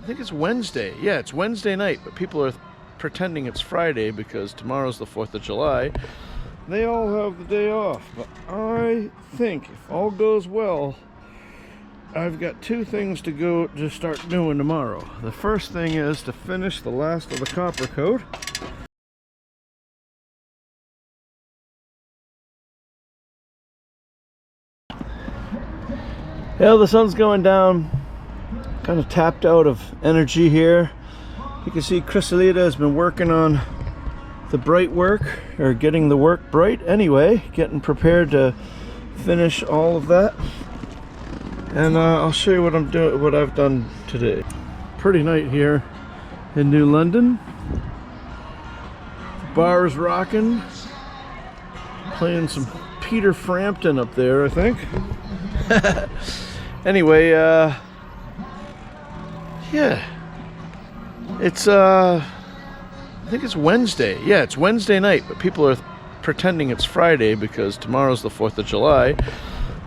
I think it's Wednesday. Yeah, it's Wednesday night, but people are pretending it's Friday because tomorrow's the 4th of July. They all have the day off, but I think if all goes well, I've got two things to start doing tomorrow. The first thing is to finish the last of the CopperCoat. Yeah, the sun's going down. Kind of tapped out of energy here. You can see Chrysalida has been working on the bright work, or getting the work bright anyway, getting prepared to finish all of that. And I'll show you what I've done today. Pretty night here in New London. The bar is rocking. Playing some Peter Frampton up there, I think. Anyway, yeah, it's I think it's Wednesday. Yeah, it's Wednesday night, but people are pretending it's Friday because tomorrow's the 4th of July.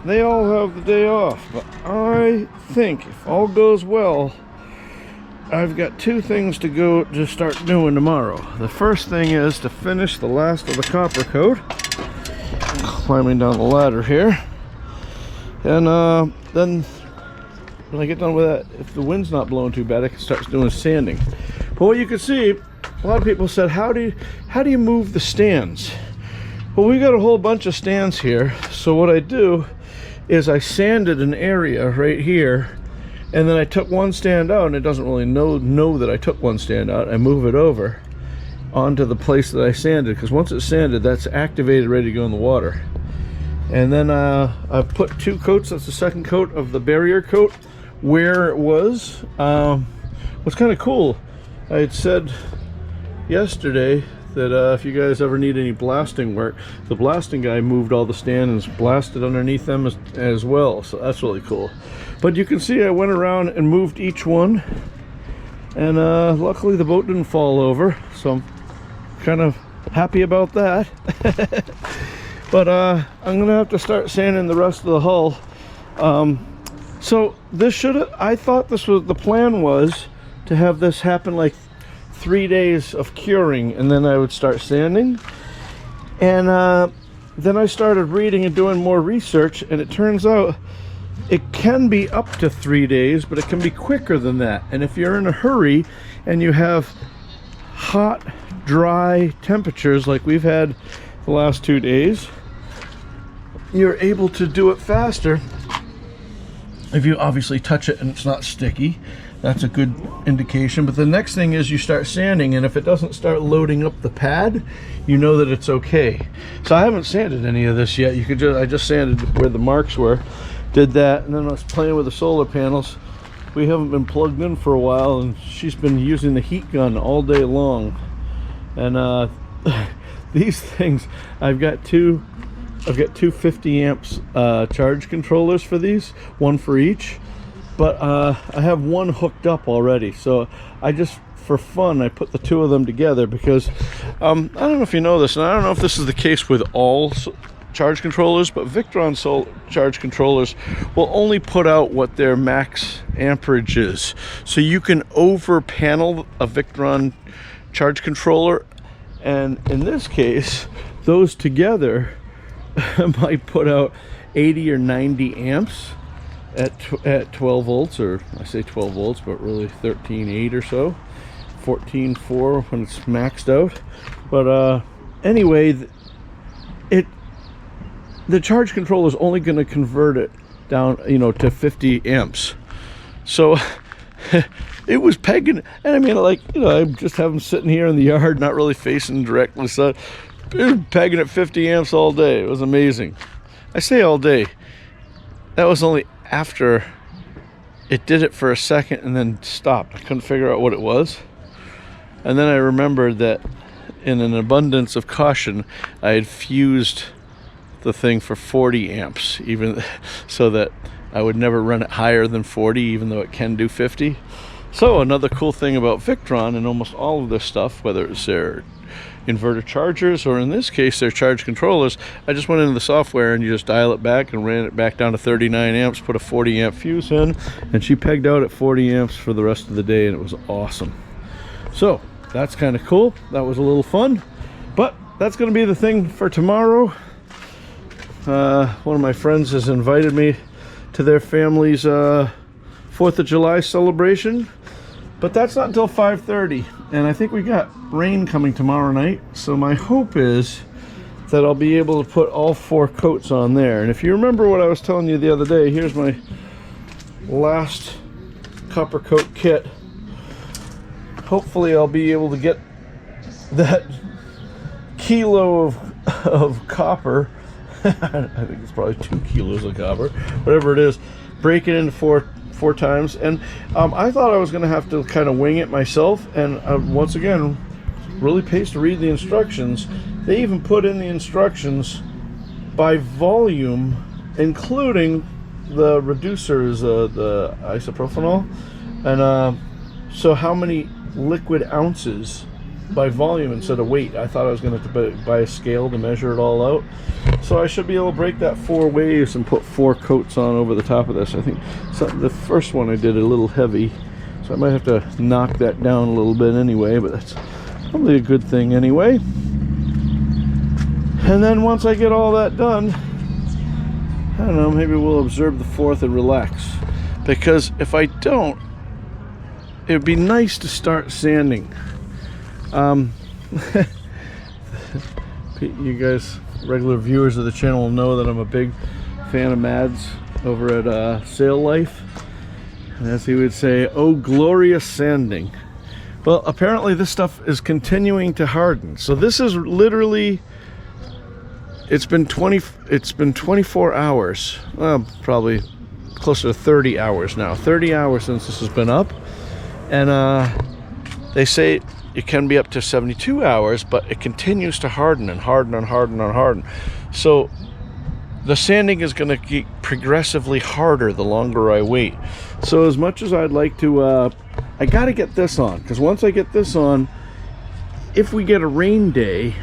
They all have the day off, but I think if all goes well, I've got two things to start doing tomorrow. The first thing is to finish the last of the CopperCoat. Climbing down the ladder here. And then when I get done with that, if the wind's not blowing too bad, I can start doing sanding. But what you can see, a lot of people said, how do you move the stands? Well, we got a whole bunch of stands here. So what I do is I sanded an area right here, and then I took one stand out, and it doesn't really know that I took one stand out. I move it over onto the place that I sanded, because once it's sanded, that's activated, ready to go in the water. And then I've put two coats. That's the second coat of the barrier coat where it was. What's kind of cool, I had said yesterday that if you guys ever need any blasting work, the blasting guy moved all the stands and blasted underneath them as well, so that's really cool. But you can see I went around and moved each one, and luckily the boat didn't fall over, so I'm kind of happy about that. But I'm gonna have to start sanding the rest of the hull. So this I thought the plan was to have this happen like 3 days of curing, and then I would start sanding. And then I started reading and doing more research, and it turns out it can be up to 3 days, but it can be quicker than that. And if you're in a hurry and you have hot, dry temperatures like we've had the last 2 days, you're able to do it faster. If you obviously touch it and it's not sticky, that's a good indication. But the next thing is you start sanding, and if it doesn't start loading up the pad, you know that it's okay. So I haven't sanded any of this yet. I just sanded where the marks were, did that, and then I was playing with the solar panels. We haven't been plugged in for a while, and she's been using the heat gun all day long. And these things, I've got two 50 amps charge controllers for these, one for each. But I have one hooked up already, so I just, for fun, I put the two of them together because I don't know if you know this, and I don't know if this is the case with all charge controllers, but Victron charge controllers will only put out what their max amperage is. So you can over panel a Victron charge controller, and in this case, those together might put out 80 or 90 amps at 12 volts, or I say 12 volts, but really 13.8 or so, 14.4 when it's maxed out. But anyway, the charge controller is only going to convert it down, to 50 amps. So it was pegging, and I mean, like, I just have them sitting here in the yard, not really facing directly, so it was pegging at 50 amps all day. It was amazing. I say all day. That was only after it did it for a second and then stopped. I couldn't figure out what it was. And then I remembered that in an abundance of caution, I had fused the thing for 40 amps, even so that I would never run it higher than 40, even though it can do 50. So another cool thing about Victron and almost all of this stuff, whether it's their inverter chargers, or in this case they're charge controllers. I just went into the software and you just dial it back and ran it back down to 39 amps, put a 40 amp fuse in, and she pegged out at 40 amps for the rest of the day, and it was awesome. So that's kind of cool. That was a little fun, but that's going to be the thing for tomorrow. One of my friends has invited me to their family's 4th of July celebration, but that's not until 5:30, and I think we got rain coming tomorrow night, so my hope is that I'll be able to put all 4 coats on there. And if you remember what I was telling you the other day, here's my last CopperCoat kit. Hopefully I'll be able to get that kilo of copper. I think it's probably 2 kilos of copper, whatever it is, break it into four times. And I thought I was going to have to kind of wing it myself, and once again, really pays to read the instructions. They even put in the instructions by volume, including the reducers, the isopropanol, and so how many liquid ounces by volume instead of weight. I thought I was going to have to buy a scale to measure it all out. So I should be able to break that 4 waves and put 4 coats on over the top of this. I think the first one I did a little heavy, so I might have to knock that down a little bit anyway, but that's probably a good thing anyway. And then once I get all that done, I don't know, maybe we'll observe the 4th and relax. Because if I don't, it would be nice to start sanding. You guys, regular viewers of the channel, will know that I'm a big fan of Mads over at Sail Life. And as he would say, oh glorious sanding. Well, apparently this stuff is continuing to harden. So this is literally, it's been 24 hours, well, probably closer to 30 hours now. 30 hours since this has been up. And they say it can be up to 72 hours, but it continues to harden and harden and harden and harden. So the sanding is going to get progressively harder the longer I wait. So as much as I'd like to, I got to get this on, because once I get this on, if we get a rain day,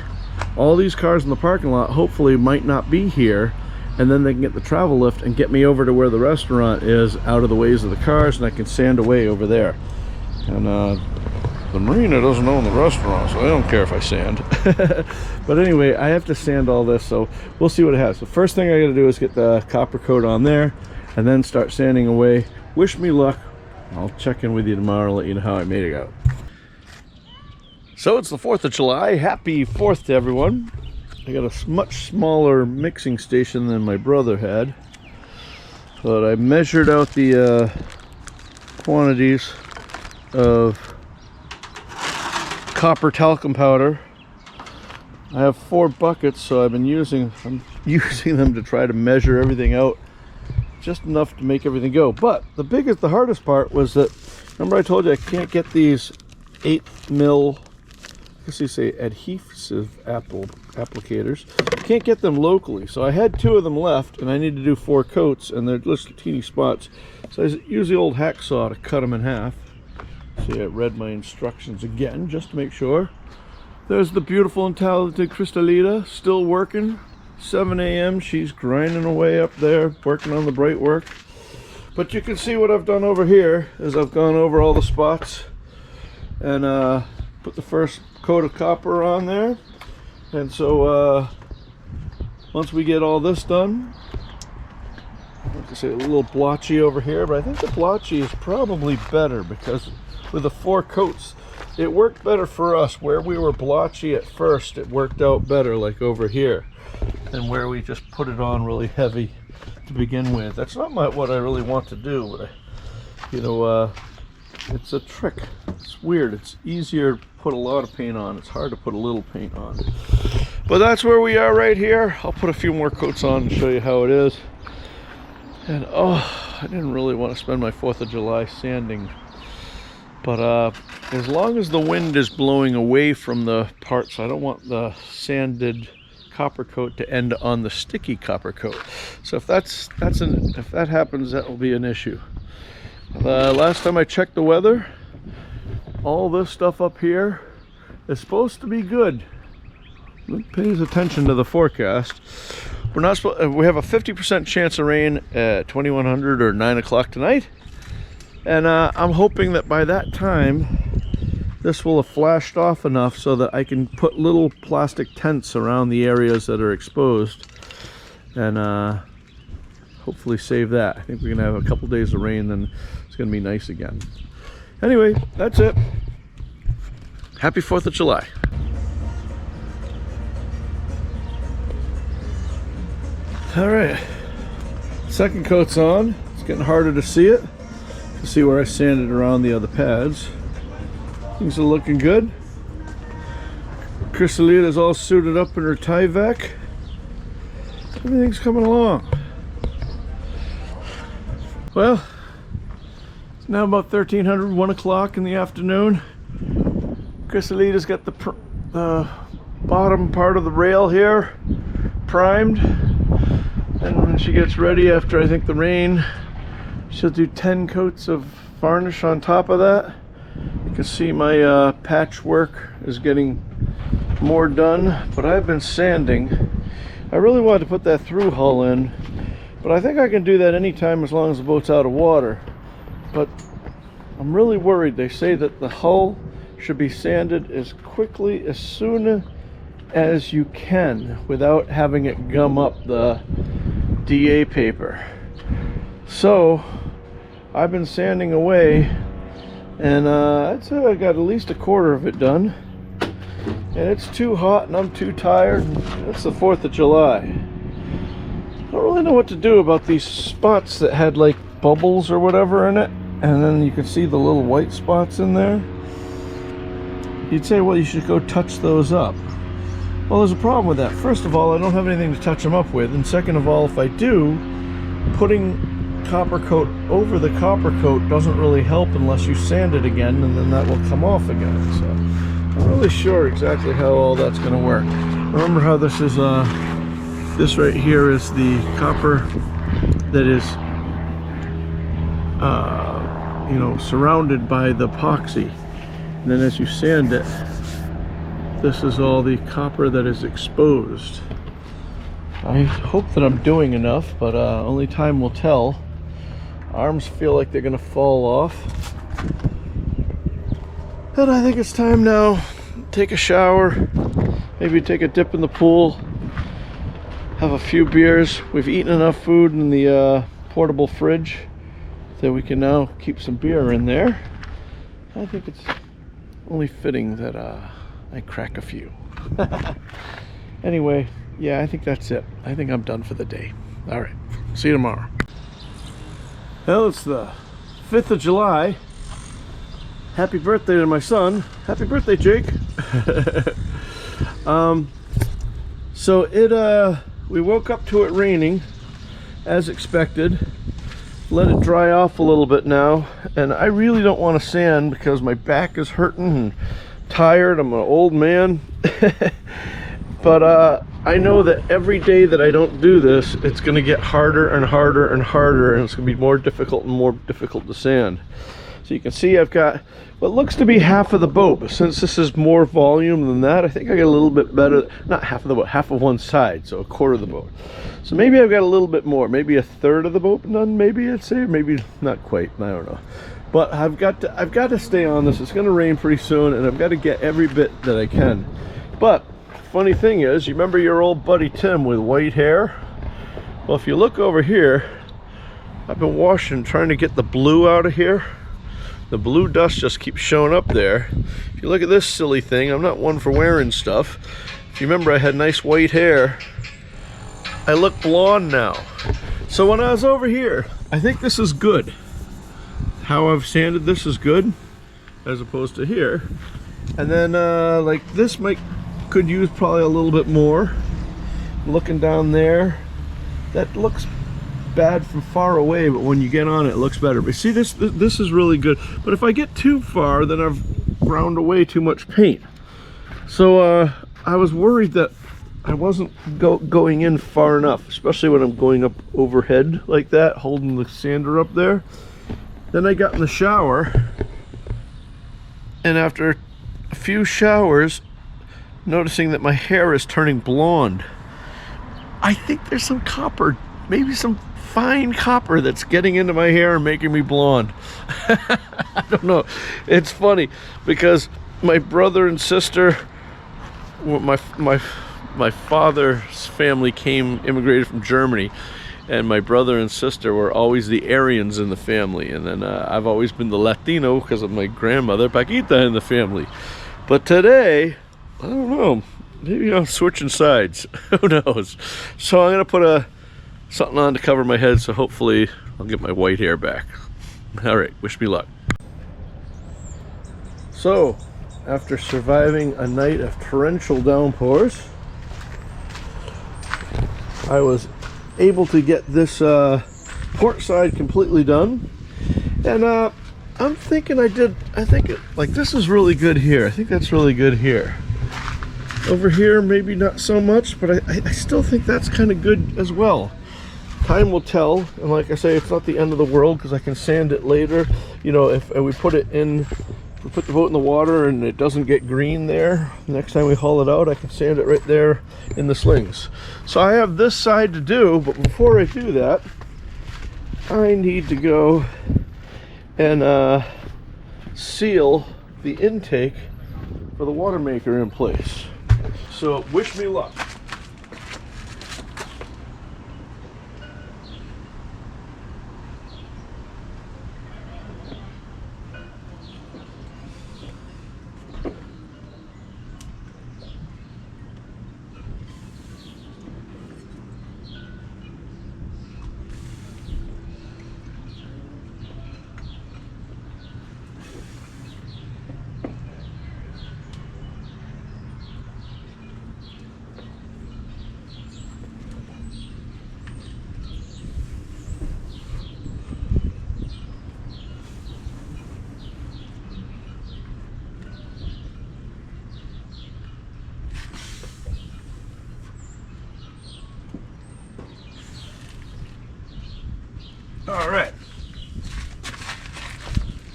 all these cars in the parking lot hopefully might not be here, and then they can get the travel lift and get me over to where the restaurant is, out of the ways of the cars, and I can sand away over there. And the marina doesn't own the restaurant, so I don't care if I sand. But anyway, I have to sand all this, so we'll see what it has. The first thing I got to do is get the CopperCoat on there, and then start sanding away. Wish me luck. I'll check in with you tomorrow and let you know how I made it out. So it's the 4th of July. Happy 4th to everyone. I got a much smaller mixing station than my brother had, but I measured out the quantities of copper talcum powder. I have 4 buckets, so I'm using them to try to measure everything out, just enough to make everything go. But the hardest part was that, remember I told you I can't get these 8 mil, I guess you say adhesive applicators. I can't get them locally, so I had 2 of them left, and I need to do 4 coats, and they're just teeny spots. So I use the old hacksaw to cut them in half. See, I read my instructions again just to make sure. There's the beautiful and talented Cristalita, still working. 7 a.m. she's grinding away up there, working on the bright work. But you can see what I've done over here is I've gone over all the spots and put the first coat of copper on there. And so once we get all this done, like I say, a little blotchy over here, but I think the blotchy is probably better, because with the 4 coats, it worked better for us. Where we were blotchy at first, it worked out better, like over here, than where we just put it on really heavy to begin with. That's not what I really want to do, but it's a trick. It's weird. It's easier to put a lot of paint on. It's hard to put a little paint on. But that's where we are right here. I'll put a few more coats on and show you how it is. And oh, I didn't really want to spend my 4th of July sanding, but as long as the wind is blowing away from the parts, I don't want the sanded CopperCoat to end on the sticky CopperCoat. So if that happens, that will be an issue. Last time I checked the weather, all this stuff up here is supposed to be good. It pays attention to the forecast. We're not supposed. We have a 50% chance of rain at 2100 or 9 o'clock tonight, and I'm hoping that by that time this will have flashed off enough so that I can put little plastic tents around the areas that are exposed, and hopefully save that. I think we're gonna have a couple days of rain, then it's gonna be nice again. Anyway, that's it. Happy 4th of July. All right, second coat's on. It's getting harder to see it, to see where I sanded around the other pads. Things are looking good. Chrysalita's all suited up in her Tyvek. Everything's coming along. Well, it's now about 1300, 1 o'clock in the afternoon. Chrysalita's got the bottom part of the rail here primed. And when she gets ready after, I think, the rain, she'll do 10 coats of varnish on top of that. You can see my patchwork is getting more done, but I've been sanding. I really wanted to put that through hull in, but I think I can do that anytime as long as the boat's out of water. But I'm really worried. They say that the hull should be sanded as quickly, as soon as you can, without having it gum up the DA paper. So I've been sanding away, and I'd say I got at least a quarter of it done, and it's too hot and I'm too tired. It's the 4th of July. I don't really know what to do about these spots that had like bubbles or whatever in it, and then you can see the little white spots in there. You'd say, well, you should go touch those up. Well, there's a problem with that. First of all, I don't have anything to touch them up with, and second of all, if I do, putting CopperCoat over the CopperCoat doesn't really help unless you sand it again, and then that will come off again. So I'm not really sure exactly how all that's going to work. Remember how this is this right here is the copper that is you know, surrounded by the epoxy, and then as you sand it, this is all the copper that is exposed. I hope that I'm doing enough, but only time will tell. Arms feel like they're gonna fall off. But I think it's time now. Take a shower, maybe take a dip in the pool, have a few beers. We've eaten enough food in the portable fridge that we can now keep some beer in there. I think it's only fitting that I crack a few. Anyway, yeah, I think that's it. I think I'm done for the day. All right, see you tomorrow. Well, it's the 5th of July. Happy birthday to my son. Happy birthday, Jake. So we woke up to it raining as expected. Let it dry off a little bit now, and I really don't want to sand because my back is hurting and tired. I'm an old man. But I know that every day that I don't do this, it's going to get harder and harder and harder, and it's going to be more difficult and more difficult to sand. So you can see I've got what looks to be half of the boat, but since this is more volume than that, I think I got a little bit better. Not half of the boat, half of one side, so a quarter of the boat. So maybe I've got a little bit more, maybe a third of the boat done, maybe I'd say, maybe not quite, I don't know. But I've got to stay on this. It's going to rain pretty soon, and I've got to get every bit that I can. But funny thing is, you remember your old buddy Tim with white hair? Well, if you look over here, I've been washing, trying to get the blue out of here. The blue dust just keeps showing up there. If you look at this silly thing, I'm not one for wearing stuff. If you remember, I had nice white hair. I look blonde now. So when I was over here, I think this is good. How I've sanded this is good, as opposed to here. And then like this could use probably a little bit more. Looking down there, that looks bad from far away, but when you get on it, it looks better. But see, this is really good. But if I get too far, then I've ground away too much paint. So I was worried that I wasn't going in far enough, especially when I'm going up overhead like that, holding the sander up there. Then I got in the shower, and after a few showers, noticing that my hair is turning blonde. I think there's some copper, maybe some fine copper that's getting into my hair and making me blonde. I don't know. It's funny because my brother and sister, my father's family immigrated from Germany, and my brother and sister were always the Aryans in the family, and then I've always been the Latino because of my grandmother Paquita in the family. But today, I don't know, maybe I'm switching sides. Who knows? So I'm gonna put something on to cover my head, so hopefully I'll get my white hair back. All right, wish me luck. So, after surviving a night of torrential downpours, I was able to get this port side completely done, and I'm thinking like this is really good here. I think that's really good here. Over here, maybe not so much, but I still think that's kind of good as well. Time will tell, and like I say, it's not the end of the world because I can sand it later. You know, if we put it in, we put the boat in the water and it doesn't get green there, next time we haul it out, I can sand it right there in the slings. So I have this side to do, but before I do that, I need to go and seal the intake for the water maker in place. So wish me luck. All right.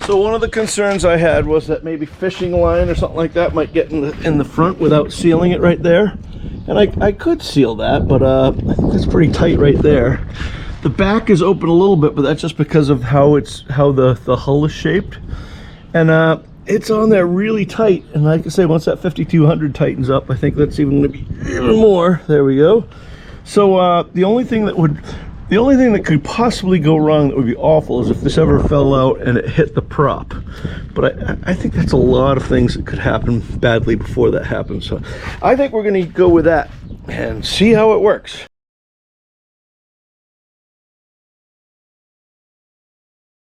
So one of the concerns I had was that maybe fishing line or something like that might get in the front without sealing it right there. And I could seal that, but I think it's pretty tight right there. The back is open a little bit, but that's just because of how the hull is shaped. And it's on there really tight. And like I say, once that 5200 tightens up, I think that's even gonna be even more. There we go. So the only thing that could possibly go wrong that would be awful is if this ever fell out and it hit the prop. But I think that's a lot of things that could happen badly before that happens. So I think we're going to go with that and see how it works.